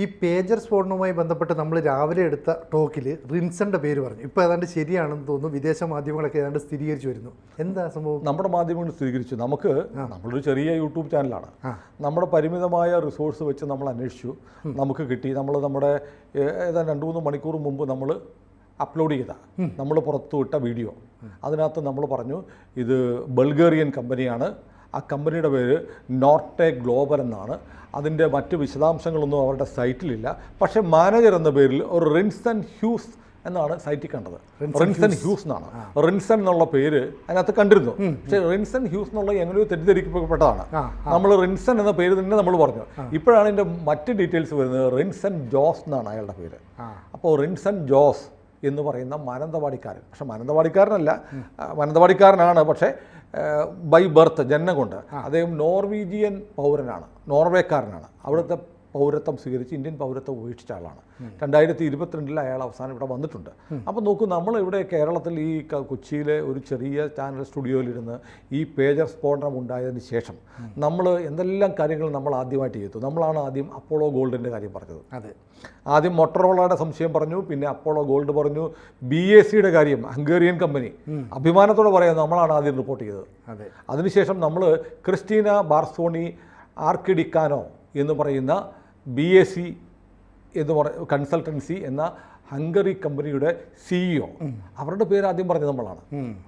ഈ പേജർ സ്ഫോടനവുമായി ബന്ധപ്പെട്ട് നമ്മൾ രാവിലെ എടുത്ത ടോക്കിൽ റിൻസന്റെ പേര് പറഞ്ഞു. ഇപ്പോൾ ഏതാണ്ട് ശരിയാണെന്ന് തോന്നുന്നു. വിദേശ മാധ്യമങ്ങളൊക്കെ ഏതാണ്ട് സ്ഥിരീകരിച്ചു വരുന്നു. എന്താ സംഭവം? നമ്മുടെ മാധ്യമങ്ങൾ സ്ഥിരീകരിച്ചു. നമ്മളൊരു ചെറിയ യൂട്യൂബ് ചാനലാണ്. നമ്മുടെ പരിമിതമായ റിസോഴ്സ് വെച്ച് നമ്മൾ അന്വേഷിച്ചു, നമുക്ക് കിട്ടി. നമ്മുടെ ഏതാണ്ട് 2-3 മണിക്കൂർ മുമ്പ് നമ്മൾ അപ്ലോഡ് ചെയ്ത നമ്മൾ പുറത്തുവിട്ട വീഡിയോ, അതിനകത്ത് നമ്മൾ പറഞ്ഞു ഇത് ബൾഗേറിയൻ കമ്പനിയാണ്. ആ കമ്പനിയുടെ പേര് നോർട്ടെ ഗ്ലോബൽ എന്നാണ്. അതിൻ്റെ മറ്റ് വിശദാംശങ്ങളൊന്നും അവരുടെ സൈറ്റിലില്ല. പക്ഷേ മാനേജർ എന്ന പേരിൽ ഒരു റിൻസൺ ഹ്യൂസ് എന്നാണ് സൈറ്റിൽ കണ്ടത്. റിൻസൺ ഹ്യൂസ് എന്നാണ്. റിൻസൺ എന്നുള്ള പേര് അതിനകത്ത് കണ്ടിരുന്നു. പക്ഷേ റിൻസൺ ഹ്യൂസ് എന്നുള്ള എങ്ങനെയോ തെറ്റിദ്ധരിക്കപ്പെട്ടതാണ്. നമ്മൾ റിൻസൺ എന്ന പേര് തന്നെ നമ്മൾ പറഞ്ഞു. ഇപ്പോഴാണ് ഇതിൻ്റെ മറ്റ് ഡീറ്റെയിൽസ് വരുന്നത്. റിൻസൺ ജോസ് എന്നാണ് അയാളുടെ പേര്. അപ്പോൾ റിൻസൺ ജോസ് എന്ന് പറയുന്ന മാനന്തവാടിക്കാരൻ, പക്ഷെ മാനന്തവാടിക്കാരനാണ്, പക്ഷേ ബൈ ബർത്ത്, ജന്മം കൊണ്ട് അദ്ദേഹം നോർവീജിയൻ പൗരനാണ്, നോർവേക്കാരനാണ്. അവിടുത്തെ പൗരത്വം സ്വീകരിച്ച് ഇന്ത്യൻ പൗരത്വം ഉപേക്ഷിച്ച ആളാണ്. 2022 അയാൾ അവസാനം ഇവിടെ വന്നിട്ടുണ്ട്. അപ്പോൾ നോക്കൂ, നമ്മളിവിടെ കേരളത്തിൽ ഈ കൊച്ചിയിലെ ഒരു ചെറിയ ചാനൽ സ്റ്റുഡിയോയിലിരുന്ന് ഈ പേജർ സ്ഫോടനം ഉണ്ടായതിന് ശേഷം നമ്മൾ എന്തെല്ലാം കാര്യങ്ങൾ നമ്മൾ ആദ്യമായിട്ട് ചെയ്തു. നമ്മളാണ് ആദ്യം അപ്പോളോ ഗോൾഡിൻ്റെ കാര്യം പറഞ്ഞത്. ആദ്യം മൊട്ടറോളയുടെ സംശയം പറഞ്ഞു, പിന്നെ അപ്പോളോ ഗോൾഡ് പറഞ്ഞു. BACയുടെ കാര്യം, ഹംഗേറിയൻ കമ്പനി, അഭിമാനത്തോടെ പറയാം, നമ്മളാണ് ആദ്യം റിപ്പോർട്ട് ചെയ്തത്. അതിനുശേഷം നമ്മൾ ക്രിസ്റ്റീന ബാർസോണി ആർക്കിഡിക്കാനോ എന്ന് പറയുന്ന BAC എന്ന് കൺസൾട്ടൻസി എന്ന ഹംഗറി കമ്പനിയുടെ CEO, അവരുടെ പേര് ആദ്യം പറഞ്ഞത് നമ്മളാണ്.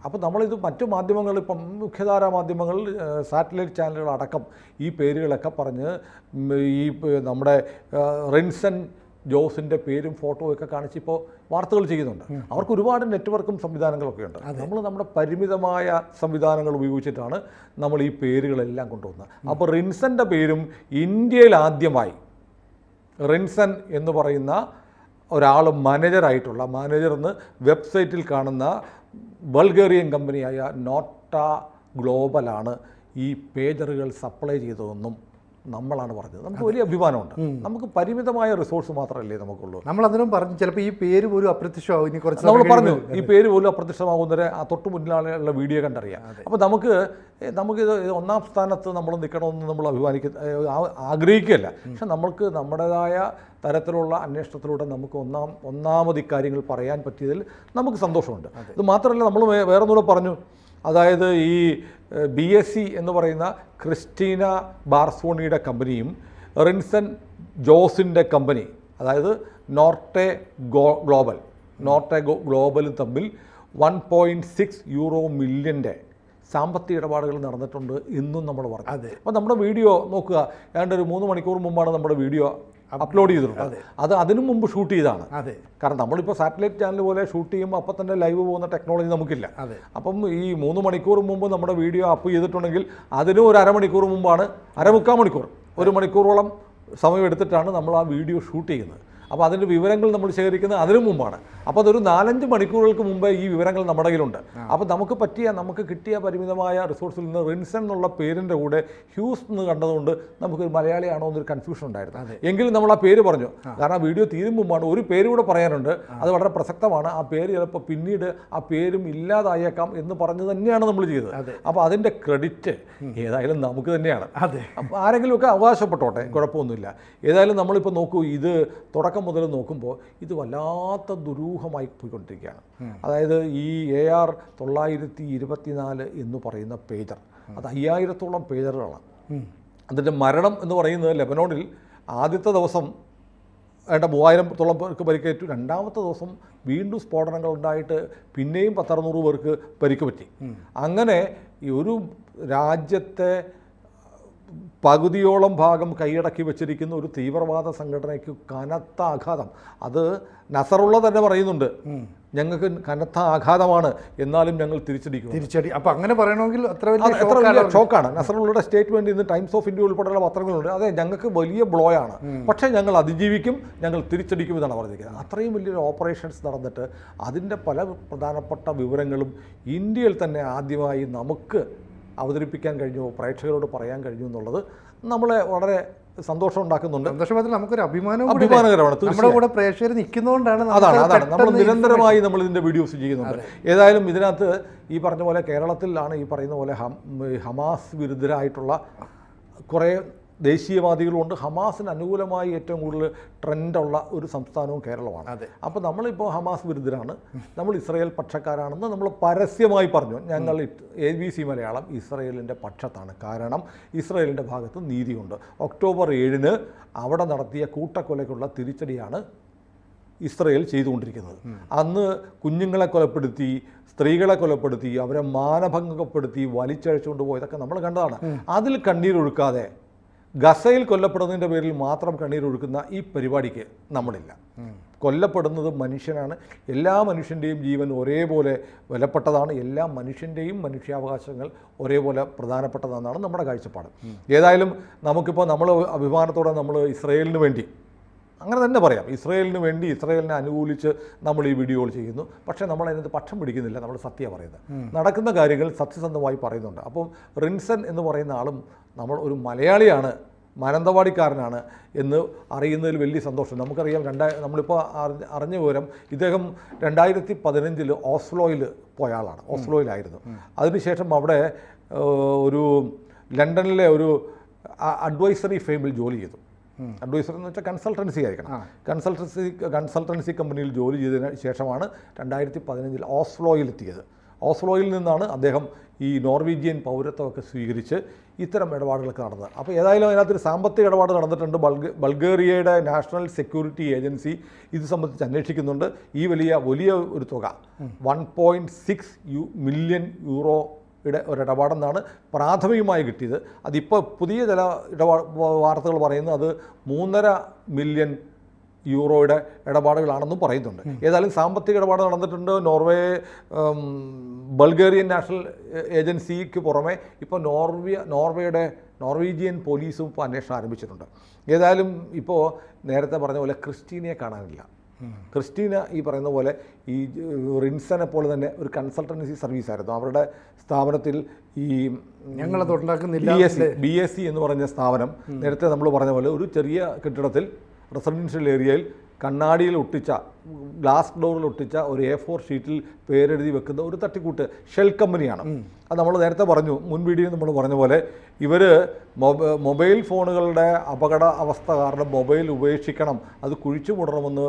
അപ്പോൾ നമ്മളിത് മറ്റു മാധ്യമങ്ങൾ, ഇപ്പം മുഖ്യധാരാ മാധ്യമങ്ങൾ, സാറ്റലൈറ്റ് ചാനലുകൾ അടക്കം ഈ പേരുകളൊക്കെ പറഞ്ഞ് ഈ നമ്മുടെ റിൻസൺ ജോസിൻ്റെ പേരും ഫോട്ടോയും ഒക്കെ കാണിച്ച് ഇപ്പോൾ വാർത്തകൾ ചെയ്യുന്നുണ്ട്. അവർക്ക് ഒരുപാട് നെറ്റ്വർക്കും സംവിധാനങ്ങളൊക്കെ ഉണ്ട്. നമ്മൾ നമ്മുടെ പരിമിതമായ സംവിധാനങ്ങൾ ഉപയോഗിച്ചിട്ടാണ് നമ്മൾ ഈ പേരുകളെല്ലാം കൊണ്ടുവന്നത്. അപ്പോൾ റിൻസൻ്റെ പേരും ഇന്ത്യയിൽ ആദ്യമായി റിൻസൺ എന്ന് പറയുന്ന ഒരാൾ മാനേജർ എന്ന് വെബ്സൈറ്റിൽ കാണുന്ന ബൾഗേറിയൻ കമ്പനിയായ നോർട്ട ഗ്ലോബലാണ് ഈ പേജറുകൾ സപ്ലൈ ചെയ്തതെന്നും നമ്മളാണ് പറഞ്ഞത്. നമുക്ക് വലിയ അഭിമാനമുണ്ട്. നമുക്ക് പരിമിതമായ റിസോഴ്സ് മാത്രമല്ലേ നമുക്കുള്ളൂ. നമ്മൾ അതിനും പറഞ്ഞു, ചിലപ്പോൾ ഈ പേര് പോലും അപ്രത്യക്ഷമാകും. ഇനി കുറച്ച് നമ്മൾ പറഞ്ഞു ഈ പേര് പോലും അപ്രത്യക്ഷമാകുന്നവരെ ആ തൊട്ട് മുന്നിലുള്ള വീഡിയോ കണ്ടറിയാം. അപ്പോൾ നമുക്കിത് 1-ാം സ്ഥാനത്ത് നമ്മൾ നിൽക്കണമെന്ന് നമ്മൾ ആഗ്രഹിക്കുകയല്ല. പക്ഷെ നമ്മൾക്ക് നമ്മുടേതായ തരത്തിലുള്ള അന്വേഷണത്തിലൂടെ നമുക്ക് ഒന്നാമത് ഇക്കാര്യങ്ങൾ പറയാൻ പറ്റിയതിൽ നമുക്ക് സന്തോഷമുണ്ട്. ഇത് മാത്രമല്ല, നമ്മൾ വേറൊന്നുകൂടെ പറഞ്ഞു. അതായത് ഈ BAC എന്ന് പറയുന്ന ക്രിസ്റ്റീന ബാർസോണിയുടെ കമ്പനിയും റിൻസൺ ജോസിൻ്റെ കമ്പനി, അതായത് നോർട്ടെ ഗ്ലോബലും തമ്മിൽ 1.6 മില്യൻ്റെ സാമ്പത്തിക ഇടപാടുകൾ നടന്നിട്ടുണ്ട് എന്നും നമ്മൾ പറഞ്ഞു. അപ്പോൾ നമ്മുടെ വീഡിയോ നോക്കുക, ഏതാണ്ട് ഒരു 3 മണിക്കൂർ മുമ്പാണ് നമ്മുടെ വീഡിയോ അപ്ലോഡ് ചെയ്തിട്ടുണ്ട്. അതിനു മുമ്പ് ഷൂട്ട് ചെയ്താണ്. കാരണം നമ്മളിപ്പോൾ സാറ്റലൈറ്റ് ചാനൽ പോലെ ഷൂട്ട് ചെയ്യുമ്പോൾ അപ്പം തന്നെ ലൈവ് പോകുന്ന ടെക്നോളജി നമുക്കില്ല. അപ്പം ഈ 3 മണിക്കൂർ മുമ്പ് നമ്മുടെ വീഡിയോ അപ്പ് ചെയ്തിട്ടുണ്ടെങ്കിൽ അതിനും ഒരു അരമണിക്കൂർ മുമ്പാണ്, 1/4 മണിക്കൂർ, 1 മണിക്കൂറോളം സമയം എടുത്തിട്ടാണ് നമ്മൾ ആ വീഡിയോ ഷൂട്ട് ചെയ്യുന്നത്. അപ്പോൾ അതിൻ്റെ വിവരങ്ങൾ നമ്മൾ ശേഖരിക്കുന്നത് അതിനു മുമ്പാണ്. അപ്പോൾ അതൊരു 4-5 മണിക്കൂറുകൾക്ക് മുമ്പേ ഈ വിവരങ്ങൾ നമ്മുടെ കയ്യിലുണ്ട്. അപ്പോൾ നമുക്ക് കിട്ടിയ പരിമിതമായ റിസോഴ്സിൽ നിന്ന് റിൻസൺ എന്നുള്ള പേരിൻ്റെ കൂടെ ഹ്യൂസ് എന്ന് കണ്ടതുകൊണ്ട് നമുക്കൊരു മലയാളിയാണോ എന്നൊരു കൺഫ്യൂഷൻ ഉണ്ടായിരുന്നു. എങ്കിലും നമ്മൾ ആ പേര് പറഞ്ഞു. കാരണം ആ വീഡിയോ തീരും മുമ്പാണ് ഒരു പേര് കൂടെ പറയാനുണ്ട്, അത് വളരെ പ്രസക്തമാണ്. ആ പേര് ചിലപ്പോൾ പിന്നീട് ആ പേരും ഇല്ലാതായേക്കാം എന്ന് പറഞ്ഞു തന്നെയാണ് നമ്മൾ ചെയ്തത്. അപ്പോൾ അതിൻ്റെ ക്രെഡിറ്റ് ഏതായാലും നമുക്ക് തന്നെയാണ്. അപ്പോൾ ആരെങ്കിലുമൊക്കെ അവകാശപ്പെട്ടോട്ടെ, കുഴപ്പമൊന്നുമില്ല. ഏതായാലും നമ്മളിപ്പോൾ നോക്കൂ, ഇത് തുടക്കം മുതൽ നോക്കുമ്പോൾ ഇത് വല്ലാത്ത ദുരൂഹമായി പോയിക്കൊണ്ടിരിക്കുകയാണ്. അതായത് ഈ AR 924 എന്ന് പറയുന്ന പേജർ, അത് 5000-ഓളം പേജറുകളാണ്. അതിൻ്റെ മരണം എന്ന് പറയുന്നത് ലെബനോണിൽ ആദ്യത്തെ ദിവസം 3000-ഓളം പേർക്ക് പരിക്കേറ്റു. 2ാമത്തെ ദിവസം വീണ്ടും സ്ഫോടനങ്ങൾ ഉണ്ടായിട്ട് പിന്നെയും 10-600 പേർക്ക് പരിക്ക് പറ്റി. അങ്ങനെ ഈ ഒരു രാജ്യത്തെ പകുതിയോളം ഭാഗം കൈയടക്കി വെച്ചിരിക്കുന്ന ഒരു തീവ്രവാദ സംഘടനയ്ക്ക് കനത്ത ആഘാതം. അത് നസറുള്ള തന്നെ പറയുന്നുണ്ട്, ഞങ്ങൾക്ക് കനത്ത ആഘാതമാണ്, എന്നാലും ഞങ്ങൾ തിരിച്ചടി. അപ്പോൾ അങ്ങനെ പറയണമെങ്കിൽ എത്ര വലിയ ഷോക്കാണ്. നസറുള്ളയുടെ സ്റ്റേറ്റ്മെൻറ്റ് ഇന്ന് ടൈംസ് ഓഫ് ഇന്ത്യ ഉൾപ്പെടെയുള്ള പത്രങ്ങളുണ്ട്. അതെ, ഞങ്ങൾക്ക് വലിയ ബ്ലോയാണ്, പക്ഷേ ഞങ്ങൾ അതിജീവിക്കും, ഞങ്ങൾ തിരിച്ചടിക്കും എന്നാണ് പറഞ്ഞിരിക്കുന്നത്. അത്രയും വലിയൊരു ഓപ്പറേഷൻസ് നടന്നിട്ട് അതിൻ്റെ പല പ്രധാനപ്പെട്ട വിവരങ്ങളും ഇന്ത്യയിൽ തന്നെ ആദ്യമായി നമുക്ക് അവതരിപ്പിക്കാൻ കഴിഞ്ഞു, പ്രേക്ഷകരോട് പറയാൻ കഴിഞ്ഞു എന്നുള്ളത് നമ്മളെ വളരെ സന്തോഷം ഉണ്ടാക്കുന്നുണ്ട്. സന്തോഷമാത്രമല്ല, നമുക്കൊരു അഭിമാനകരമാണ്. നമ്മുടെ കൂടെ പ്രേക്ഷകർ നിൽക്കുന്നതുകൊണ്ടാണ്. അതാണ് നമ്മൾ നിരന്തരമായി നമ്മൾ ഇതിൻ്റെ വീഡിയോസ് ചെയ്യുന്നുണ്ട്. ഏതായാലും ഇതിനകത്ത് ഈ പറഞ്ഞ പോലെ കേരളത്തിലാണ് ഈ പറയുന്ന പോലെ ഹമാസ് വിരുദ്ധരായിട്ടുള്ള കുറേ ദേശീയവാദികളുമുണ്ട്. ഹമാസിന് അനുകൂലമായി ഏറ്റവും കൂടുതൽ ട്രെൻഡുള്ള ഒരു സംസ്ഥാനവും കേരളമാണ്. അപ്പോൾ നമ്മളിപ്പോൾ ഹമാസ് വിരുദ്ധരാണ്, നമ്മൾ ഇസ്രായേൽ പക്ഷക്കാരാണെന്ന് നമ്മൾ പരസ്യമായി പറഞ്ഞു. ഞങ്ങൾ ABC മലയാളം ഇസ്രായേലിൻ്റെ പക്ഷത്താണ്. കാരണം ഇസ്രായേലിൻ്റെ ഭാഗത്ത് നീതിയുണ്ട്. ഒക്ടോബർ 7 അവിടെ നടത്തിയ കൂട്ടക്കൊലയ്ക്കുള്ള തിരിച്ചടിയാണ് ഇസ്രായേൽ ചെയ്തുകൊണ്ടിരിക്കുന്നത്. അന്ന് കുഞ്ഞുങ്ങളെ കൊലപ്പെടുത്തി, സ്ത്രീകളെ കൊലപ്പെടുത്തി, അവരെ മാനഭംഗപ്പെടുത്തി വലിച്ചഴിച്ചുകൊണ്ട് പോയതൊക്കെ നമ്മൾ കണ്ടതാണ്. അതിൽ കണ്ണീരൊഴുക്കാതെ ഗസയിൽ കൊല്ലപ്പെടുന്നതിൻ്റെ പേരിൽ മാത്രം കണ്ണീരൊഴുക്കുന്ന ഈ പരിപാടിക്ക് നമ്മളില്ല. കൊല്ലപ്പെടുന്നത് മനുഷ്യനാണ്. എല്ലാ മനുഷ്യൻ്റെയും ജീവൻ ഒരേപോലെ വിലപ്പെട്ടതാണ്. എല്ലാ മനുഷ്യൻ്റെയും മനുഷ്യാവകാശങ്ങൾ ഒരേപോലെ പ്രധാനപ്പെട്ടതാണെന്നാണ് നമ്മുടെ കാഴ്ചപ്പാട്. ഏതായാലും നമുക്കിപ്പോൾ നമ്മൾ അഭിമാനത്തോടെ നമ്മൾ ഇസ്രായേലിന് വേണ്ടി, അങ്ങനെ തന്നെ പറയാം, ഇസ്രായേലിന് വേണ്ടി, ഇസ്രായേലിനെ അനുകൂലിച്ച് നമ്മൾ ഈ വീഡിയോകൾ ചെയ്യുന്നു. പക്ഷേ നമ്മൾ അതിനകത്ത് പക്ഷം പിടിക്കുന്നില്ല, നമ്മൾ സത്യം പറയുന്നത്. നടക്കുന്ന കാര്യങ്ങൾ സത്യസന്ധമായി പറയുന്നുണ്ട്. അപ്പം റിൻസൺ എന്ന് പറയുന്ന ആളും നമ്മൾ ഒരു മലയാളിയാണ്, മാനന്തവാടിക്കാരനാണ് എന്ന് അറിയുന്നതിൽ വലിയ സന്തോഷം. നമുക്കറിയാം, നമ്മളിപ്പോൾ അറിഞ്ഞ വിവരം, ഇദ്ദേഹം 2015 ഓസ്ലോയിൽ പോയ ആളാണ്. ഓസ്ലോയിലായിരുന്നു. അതിനുശേഷം അവിടെ ഒരു ലണ്ടനിലെ ഒരു അഡ്വൈസറി ഫേമിൽ ജോലി ചെയ്തു. അഡ്വൈസറി എന്ന് വെച്ചാൽ കൺസൾട്ടൻസി ആയിരിക്കണം. കൺസൾട്ടൻസി കമ്പനിയിൽ ജോലി ചെയ്തതിന് ശേഷമാണ് 2015 ഓസ്ലോയിലെത്തിയത്. ഓസ്ലോയിൽ നിന്നാണ് അദ്ദേഹം ഈ നോർവീജിയൻ പൗരത്വമൊക്കെ സ്വീകരിച്ച് ഇത്തരം ഇടപാടുകളൊക്കെ നടന്നത്. അപ്പോൾ ഏതായാലും അതിനകത്തൊരു സാമ്പത്തിക ഇടപാട് നടന്നിട്ടുണ്ട്. ബൾഗേറിയയുടെ നാഷണൽ സെക്യൂരിറ്റി ഏജൻസി ഇത് സംബന്ധിച്ച് അന്വേഷിക്കുന്നുണ്ട്. ഈ വലിയ ഒരു തുക 1.6 മില്യൺ യൂറോയുടെ ഒരിടപാടെന്നാണ് പ്രാഥമികമായി കിട്ടിയത്. അതിപ്പോൾ പുതിയ ചില വാർത്തകൾ പറയുന്നത് അത് 3.5 മില്യൺ യൂറോയുടെ ഇടപാടുകളാണെന്നും പറയുന്നുണ്ട്. ഏതായാലും സാമ്പത്തിക ഇടപാട് നടന്നിട്ടുണ്ട്. ബൾഗേറിയൻ നാഷണൽ ഏജൻസിക്ക് പുറമെ ഇപ്പോൾ നോർവീജിയൻ പോലീസും ഇപ്പോൾ അന്വേഷണം ആരംഭിച്ചിട്ടുണ്ട്. ഏതായാലും ഇപ്പോൾ നേരത്തെ പറഞ്ഞ പോലെ ക്രിസ്റ്റീനയെ കാണാനില്ല. ക്രിസ്റ്റീന ഈ പറയുന്ന പോലെ ഈ റിൻസനെ പോലെ തന്നെ ഒരു കൺസൾട്ടൻസി സർവീസായിരുന്നു. അവരുടെ സ്ഥാപനത്തിൽ ഈ ഞങ്ങളത് ഉണ്ടാക്കുന്നില്ല BSc എന്ന് പറഞ്ഞ സ്ഥാപനം നേരത്തെ നമ്മൾ പറഞ്ഞ പോലെ ഒരു ചെറിയ കെട്ടിടത്തിൽ റെസിഡൻഷ്യൽ ഏരിയയിൽ കണ്ണാടിയിൽ ഒട്ടിച്ച, ഗ്ലാസ് ഡോറിൽ ഒട്ടിച്ച ഒരു A4 ഷീറ്റിൽ പേരെഴുതി വെക്കുന്ന ഒരു തട്ടിക്കൂട്ട് ഷെൽ കമ്പനിയാണ്. അത് നമ്മൾ നേരത്തെ പറഞ്ഞു, മുൻ വീഡിയോയിൽ നമ്മൾ പറഞ്ഞ പോലെ ഇവർ മൊബൈൽ ഫോണുകളുടെ അപകട അവസ്ഥ കാരണം മൊബൈൽ ഉപേക്ഷിക്കണം, അത് കുഴിച്ചു മൂടണമെന്ന്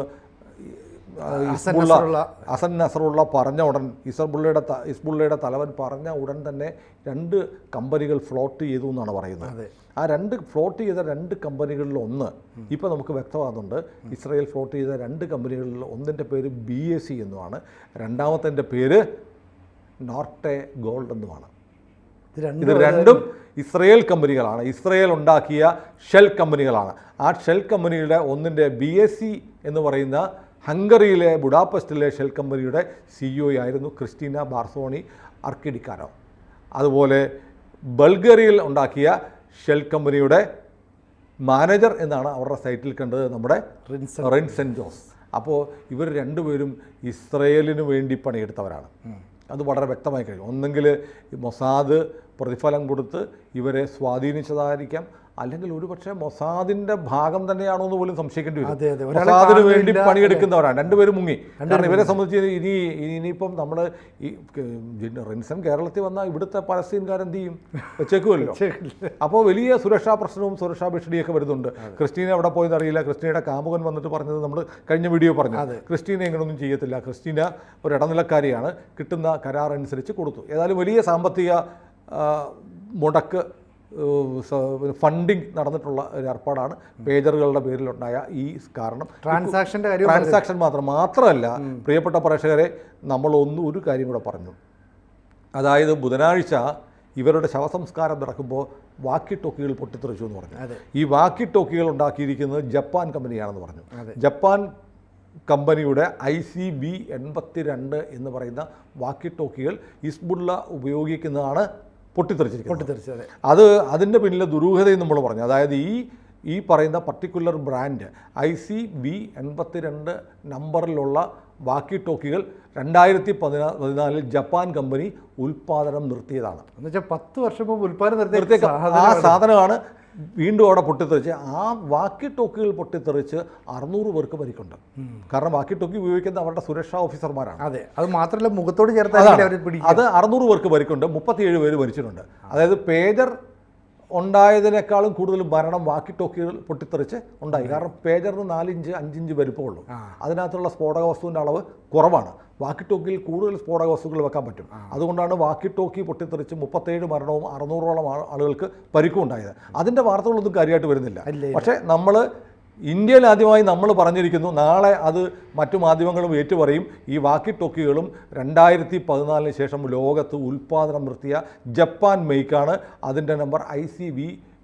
ഹസൻ നസറുള്ള പറഞ്ഞ ഉടൻ, ഹിസ്ബുള്ളയുടെ തലവൻ പറഞ്ഞ ഉടൻ തന്നെ 2 കമ്പനികൾ ഫ്ലോട്ട് ചെയ്തു എന്നാണ് പറയുന്നത്. ആ ഫ്ലോട്ട് ചെയ്ത 2 കമ്പനികളിൽ ഒന്ന് ഇപ്പോൾ നമുക്ക് വ്യക്തമാകുന്നുണ്ട്. ഇസ്രായേൽ ഫ്ലോട്ട് ചെയ്ത 2 കമ്പനികളിൽ ഒന്നിൻ്റെ പേര് BSc എന്നുമാണ്, രണ്ടാമത്തെ പേര് നോർട്ടെ ഗോൾഡ് എന്നുമാണ്. ഇത് രണ്ടും ഇസ്രായേൽ കമ്പനികളാണ്, ഇസ്രായേൽ ഉണ്ടാക്കിയ ഷെൽ കമ്പനികളാണ്. ആ ഷെൽ കമ്പനിയുടെ ഒന്നിൻ്റെ BSc എന്ന് പറയുന്ന ഹംഗറിയിലെ ബുഡാപെസ്റ്റിലെ ഷെൽ കമ്പനിയുടെ CEO ആയിരുന്നു ക്രിസ്റ്റീന ബാർസോണി അർക്കിഡിക്കാനോ. അതുപോലെ ബൾഗേറിയയിൽ ഉണ്ടാക്കിയ ഷെൽ കമ്പനിയുടെ മാനേജർ എന്നാണ് അവരുടെ സൈറ്റിൽ കണ്ടത് നമ്മുടെ റിൻസൺ ജോസ്. അപ്പോൾ ഇവർ രണ്ടുപേരും ഇസ്രയേലിന് വേണ്ടി പണിയെടുത്തവരാണ്. അത് വളരെ വ്യക്തമായി കഴിയും. ഒന്നെങ്കിൽ മൊസാദ് പ്രതിഫലം കൊടുത്ത് ഇവരെ സ്വാധീനിച്ചതായിരിക്കാം, അല്ലെങ്കിൽ ഒരുപക്ഷെ മൊസാദിൻ്റെ ഭാഗം തന്നെയാണോ എന്ന് പോലും സംശയിക്കേണ്ടി വരും. മൊസാദിന് വേണ്ടി പണിയെടുക്കുന്നവരാണ്. രണ്ടുപേരും മുങ്ങി. കാരണം ഇവരെ സംബന്ധിച്ച് ഇനിയിപ്പം നമ്മൾ ഈ റിൻസൺ കേരളത്തിൽ വന്നാൽ ഇവിടുത്തെ പലസ്തീൻകാരെന്ത് ചെയ്യും? വെച്ചേക്കുമല്ലോ. അപ്പോൾ വലിയ സുരക്ഷാ പ്രശ്നവും സുരക്ഷാ ഭീഷണിയൊക്കെ വരുന്നുണ്ട്. ക്രിസ്റ്റീന എവിടെ പോയെന്ന് അറിയില്ല. ക്രിസ്റ്റീനയുടെ കാമുകൻ വന്നിട്ട് പറഞ്ഞത് നമ്മൾ കഴിഞ്ഞ വീഡിയോ പറഞ്ഞു, ക്രിസ്റ്റീന ഇങ്ങനെയൊന്നും ചെയ്യത്തില്ല, ക്രിസ്റ്റീന ഒരു ഇടനിലക്കാരിയാണ്, കിട്ടുന്ന കരാർ അനുസരിച്ച് കൊടുത്തു. ഏതായാലും വലിയ സാമ്പത്തിക മുടക്ക് ഫണ്ടിങ് നടന്നിട്ടുള്ള ഒരു ഏർപ്പാടാണ് പേജറുകളുടെ പേരിലുണ്ടായ ഈ കാരണം. ട്രാൻസാക്ഷൻ മാത്രമല്ല പ്രിയപ്പെട്ട പ്രേക്ഷകരെ, ഒരു കാര്യം കൂടെ പറഞ്ഞു. അതായത് ബുധനാഴ്ച ഇവരുടെ ശവസംസ്കാരം നടക്കുമ്പോൾ വാക്കി ടോക്കികൾ പൊട്ടിത്തെറിച്ചു എന്ന് പറഞ്ഞു. ഈ വാക്കി ടോക്കികൾ ഉണ്ടാക്കിയിരിക്കുന്നത് ജപ്പാൻ കമ്പനിയാണെന്ന് പറഞ്ഞു. ജപ്പാൻ കമ്പനിയുടെ ICB-82 എന്ന് പറയുന്ന വാക്കി ടോക്കികൾ ഹിസ്ബുള്ള ഉപയോഗിക്കുന്നതാണ് പൊട്ടിത്തെറിച്ചത്. അതിൻ്റെ പിന്നിലെ ദുരൂഹതയും നമ്മൾ പറഞ്ഞു. അതായത് ഈ പറയുന്ന പർട്ടിക്കുലർ ബ്രാൻഡ് ICB-82 നമ്പറിലുള്ള വാക്കി ടോക്കികൾ 2014 ജപ്പാൻ കമ്പനി ഉൽപ്പാദനം നിർത്തിയതാണ്. എന്നുവെച്ചാൽ 10 വർഷം മുമ്പ് ഉൽപ്പാദനം നിർത്തിയ ആ സാധനമാണ് വീണ്ടും അവിടെ പൊട്ടിത്തെറിച്ച്. ആ വാക്കി ടോക്കികൾ പൊട്ടിത്തെറിച്ച് 600 പേർക്ക് പരിക്കുണ്ട്. കാരണം വാക്കി ടോക്കി ഉപയോഗിക്കുന്ന അവരുടെ സുരക്ഷാ ഓഫീസർമാരാണ്. അത് മാത്രമല്ല മുഖത്തോട് ചേർത്ത് അത് 600 പേർക്ക് പരിക്കുണ്ട്, 37 പേര് മരിച്ചിട്ടുണ്ട്. അതായത് പേജർ ഉണ്ടായതിനേക്കാളും കൂടുതൽ മരണം വാക്കി ടോക്കികൾ പൊട്ടിത്തെറിച്ച് ഉണ്ടായി. കാരണം പേജറിന് 4 ഇഞ്ച് 5 ഇഞ്ച് വലിപ്പമുള്ളൂ. അതിനകത്തുള്ള സ്ഫോടക വസ്തുവിൻ്റെ അളവ് കുറവാണ്. വാക്കി ടോക്കിയിൽ കൂടുതൽ സ്ഫോടക വസ്തുക്കൾ വെക്കാൻ പറ്റും. അതുകൊണ്ടാണ് വാക്കി ടോക്കി പൊട്ടിത്തെറിച്ച് 37 മരണവും 600ഓളം ആളുകൾക്ക് പരിക്കും ഉണ്ടായത്. അതിൻ്റെ വാർത്തകളൊന്നും കാര്യമായിട്ട് വരുന്നില്ല. പക്ഷേ നമ്മൾ ഇന്ത്യയിൽ ആദ്യമായി നമ്മൾ പറഞ്ഞിരിക്കുന്നു, നാളെ അത് മറ്റു മാധ്യമങ്ങളും ഏറ്റുപറയും, ഈ വാക്കി ടോക്കികളും 2014 ശേഷം ലോകത്ത് ഉൽപ്പാദനം നിർത്തിയ ജപ്പാൻ മെയ്ക്കാണ്. അതിൻ്റെ നമ്പർ ICV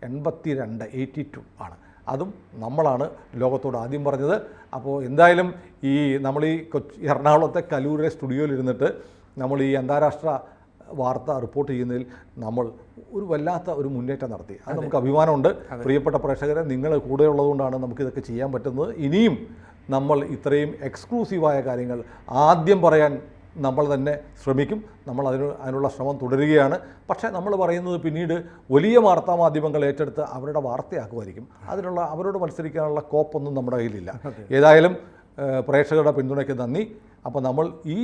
82 ആണ്. അതും നമ്മളാണ് ലോകത്തോട് ആദ്യം പറഞ്ഞത്. അപ്പോൾ എന്തായാലും നമ്മൾ ഈ എറണാകുളത്തെ കലൂരിലെ സ്റ്റുഡിയോയിലിരുന്നിട്ട് നമ്മൾ ഈ അന്താരാഷ്ട്ര വാർത്ത റിപ്പോർട്ട് ചെയ്യുന്നതിൽ നമ്മൾ ഒരു വല്ലാത്ത ഒരു മുന്നേറ്റം നടത്തി. അത് നമുക്ക് അഭിമാനമുണ്ട്. പ്രിയപ്പെട്ട പ്രേക്ഷകരെ, നിങ്ങൾ കൂടെ ഉള്ളതുകൊണ്ടാണ് നമുക്കിതൊക്കെ ചെയ്യാൻ പറ്റുന്നത്. ഇനിയും നമ്മൾ ഇത്രയും എക്സ്ക്ലൂസീവായ കാര്യങ്ങൾ ആദ്യം പറയാൻ നമ്മൾ തന്നെ ശ്രമിക്കും. നമ്മൾ അതിനുള്ള ശ്രമം തുടരുകയാണ്. പക്ഷേ നമ്മൾ പറയുന്നത് പിന്നീട് വലിയ വാർത്താമാധ്യമങ്ങൾ ഏറ്റെടുത്ത് അവരുടെ വാർത്തയാക്കുമായിരിക്കും. അവരോട് മത്സരിക്കാനുള്ള കോപ്പൊന്നും നമ്മുടെ കയ്യിലില്ല. ഏതായാലും പ്രേക്ഷകരുടെ പിന്തുണയ്ക്ക് നന്ദി. അപ്പോൾ നമ്മൾ ഈ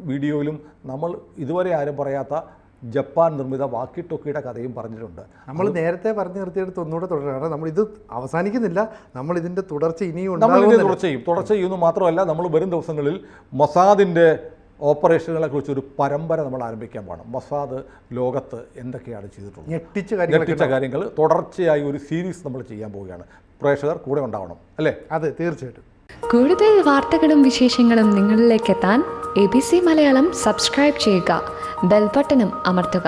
വീഡിയോയിലും നമ്മൾ ഇതുവരെ ആരും പറയാത്ത ജപ്പാൻ നിർമ്മിത വാക്കി ടോക്കിയുടെ കഥയും പറഞ്ഞിട്ടുണ്ട്. നമ്മൾ നേരത്തെ പറഞ്ഞു നിർത്തിയെടുത്ത് ഒന്നുകൂടെ തുടരുകയാണ്. നമ്മളിത് അവസാനിക്കുന്നില്ല, നമ്മൾ ഇതിൻ്റെ തുടർച്ച ഇനിയും തുടർച്ച ചെയ്യുന്നു. മാത്രമല്ല, നമ്മൾ വരും ദിവസങ്ങളിൽ മൊസാദിൻ്റെ ഓപ്പറേഷനുകളെക്കുറിച്ച് ഒരു പരമ്പര നമ്മൾ ആരംഭിക്കാൻ പോകണം. മൊസാദ് ലോകത്ത് എന്തൊക്കെയാണ് ചെയ്തിട്ടുള്ളത്, ഞെട്ടിച്ച കാര്യങ്ങൾ തുടർച്ചയായി ഒരു സീരീസ് നമ്മൾ ചെയ്യാൻ പോവുകയാണ്. പ്രേക്ഷകർ കൂടെ ഉണ്ടാവണം, അല്ലേ? അതെ, തീർച്ചയായിട്ടും. കൂടുതൽ വാർത്തകളും വിശേഷങ്ങളും നിങ്ങളിലേക്ക് എത്താൻ ABC മലയാളം സബ്സ്ക്രൈബ് ചെയ്യുക, ബെൽ ബട്ടണും അമർത്തുക.